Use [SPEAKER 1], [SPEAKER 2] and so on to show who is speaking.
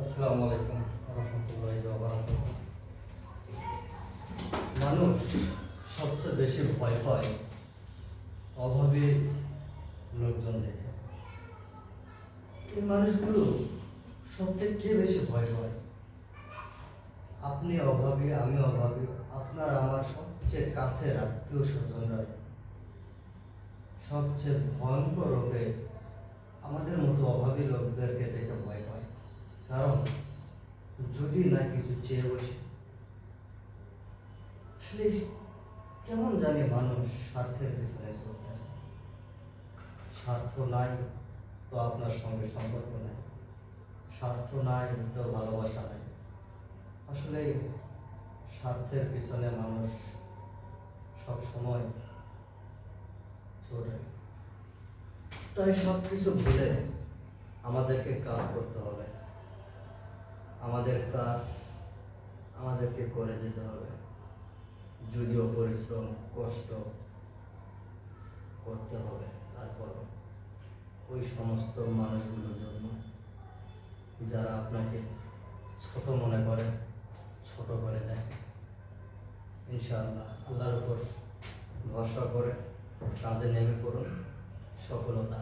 [SPEAKER 1] আসসালামু আলাইকুম রহমতুল্লাহি ওয়া বারাকাতুহু। মানুষ সবচেয়ে বেশি ভয় পায় অভাবী লোকজন দেখে। এই মানুষগুলো সবচেয়ে কে বেশি ভয় পায়? আপনি অভাবী, আমি অভাবী, আপনার আমার সবচেয়ে কাছের আত্মীয় স্বজনরাই সবচেয়ে ভয়ঙ্কর রূপে আমাদের মতো অভাবী লোকদেরকে দেখে ভয় পায়। কারণ যদি না কিছু চেয়ে বসে, আসলে কেমন জানি মানুষ স্বার্থের পিছনে চলতেছে। স্বার্থ নাই তো আপনার সঙ্গে সম্পর্ক নাই, স্বার্থ নাই তো ভালোবাসা নাই। আসলে স্বার্থের পিছনে মানুষ সব সময় চলে। তাই সব কিছু ভুলে আমাদেরকে কাজ করতে হবে। আমাদের কাজ আমাদেরকে করে যেতে হবে, যদিও পরিশ্রম কষ্ট করতে হবে। তারপর ওই সমস্ত মানুষগুলোর জন্য যারা আপনাকে ছোট মনে করে, ছোট করে দেখে, ইনশাআল্লাহ আল্লাহর উপর ভরসা করে কাজে নেমে পড়ুন। সফলতা